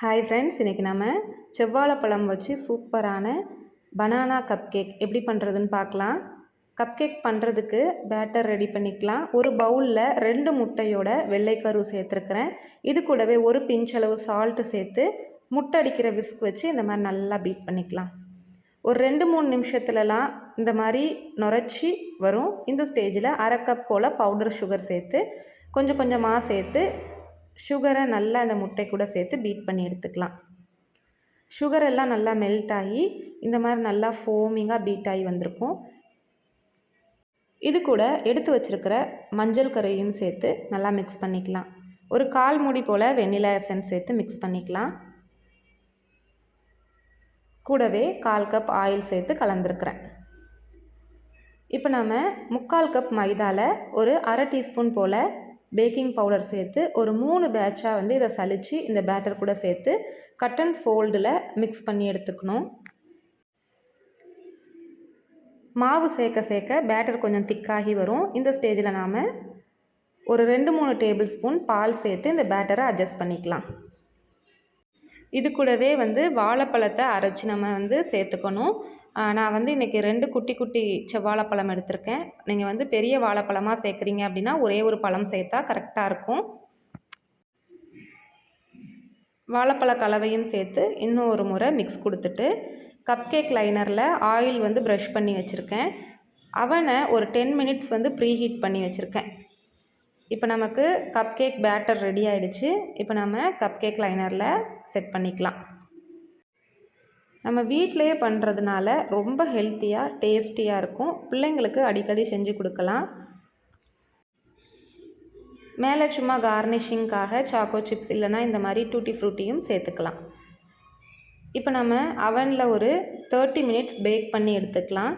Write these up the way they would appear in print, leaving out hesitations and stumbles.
Hi friends, இன்றைக்கி நம்ம செவ்வாழைப்பழம் வச்சு சூப்பரான பனானா கப் கேக் எப்படி பண்ணுறதுன்னு பார்க்கலாம். கப் கேக் பண்ணுறதுக்கு பேட்டர் ரெடி பண்ணிக்கலாம். ஒரு பவுலில் 2 முட்டையோட வெள்ளைக்கரு சேர்த்துருக்குறேன். இது கூடவே ஒரு பிஞ்சளவு சால்ட்டு சேர்த்து முட்டை அடிக்கிற விஸ்க் வச்சு இந்த மாதிரி நல்லா பீட் பண்ணிக்கலாம். ஒரு 2-3 நிமிஷத்துலலாம் இந்த மாதிரி நுரைச்சி வரும். இந்த ஸ்டேஜில் 1/2 கப் போல் பவுடர் சுகர் சேர்த்து கொஞ்சம் கொஞ்சமாக சேர்த்து சுகரை நல்லா இந்த முட்டை கூட சேர்த்து பீட் பண்ணி எடுத்துக்கலாம். சுகர் எல்லாம் நல்லா மெல்ட் ஆகி இந்த மாதிரி நல்லா ஃபோமிங்காக பீட் ஆகி வந்திருக்கும். இது கூட எடுத்து வச்சுருக்கிற மஞ்சள் கரையும் சேர்த்து நல்லா மிக்ஸ் பண்ணிக்கலாம். ஒரு 1/4 மூடி போல் வெண்ணிலா எசன்ஸ் சேர்த்து மிக்ஸ் பண்ணிக்கலாம். கூடவே 1/4 கப் ஆயில் சேர்த்து கலந்துருக்கிறேன். இப்போ நம்ம 3/4 கப் மைதாவில் ஒரு 1/2 டீஸ்பூன் போல் பேக்கிங் பவுடர் சேர்த்து ஒரு 3 பேட்சாக இதை சலித்து இந்த பேட்டர் கூட சேர்த்து கட் அண்ட் ஃபோல்டில் மிக்ஸ் பண்ணி எடுத்துக்கணும். மாவு சேர்க்க சேர்க்க பேட்டர் கொஞ்சம் திக்காகி வரும். இந்த ஸ்டேஜில் நாம் ஒரு 2-3 டேபிள் ஸ்பூன் பால் சேர்த்து இந்த பேட்டரை அட்ஜஸ்ட் பண்ணிக்கலாம். இது கூடவே வாழைப்பழத்தை அரைச்சி நம்ம சேர்த்துக்கணும். நான் இன்றைக்கி 2 குட்டி குட்டி செவ்வாழைப்பழம் எடுத்திருக்கேன். நீங்கள் பெரிய வாழைப்பழமாக சேர்க்குறீங்க அப்படின்னா ஒரே ஒரு பழம் சேர்த்தா கரெக்டாக இருக்கும். வாழைப்பழ கலவையும் சேர்த்து இன்னும் ஒரு முறை மிக்ஸ் கொடுத்துட்டு கப் கேக் லைனரில் ஆயில் ப்ரஷ் பண்ணி வச்சுருக்கேன். அவனை ஒரு 10 மினிட்ஸ் ப்ரீ ஹீட் பண்ணி வச்சுருக்கேன். இப்போ நமக்கு கப் கேக் பேட்டர் ரெடி ஆகிடுச்சு. இப்போ நம்ம கப் கேக் லைனரில் செட் பண்ணிக்கலாம். நம்ம வீட்டிலையே பண்ணுறதுனால ரொம்ப ஹெல்த்தியாக டேஸ்டியாக இருக்கும். பிள்ளைங்களுக்கு அடிக்கடி செஞ்சு கொடுக்கலாம். மேலே சும்மா கார்னிஷிங்காக சாக்கோ சிப்ஸ் இல்லைனா இந்த மாதிரி டூட்டி ஃப்ரூட்டியும் சேர்த்துக்கலாம். இப்போ நம்ம அவனில் ஒரு 30 மினிட்ஸ் பேக் பண்ணி எடுத்துக்கலாம்.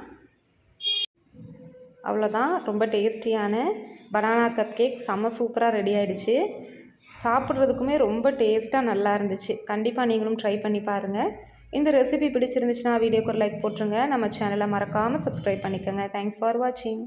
அவ்வளோதான், ரொம்ப டேஸ்டியான பனானா கப் கேக் செம்ம சூப்பராக ரெடி ஆகிடுச்சு. சாப்பிட்றதுக்குமே ரொம்ப டேஸ்ட்டாக நல்லா இருந்துச்சு. கண்டிப்பாக நீங்களும் ட்ரை பண்ணி பாருங்கள். இந்த ரெசிபி பிடிச்சிருந்துச்சுன்னா வீடியோக்கு ஒரு லைக் போட்டுருங்க. நம்ம சேனலை மறக்காமல் சப்ஸ்கிரைப் பண்ணிக்கோங்க. தேங்க்ஸ் ஃபார் வாட்சிங்.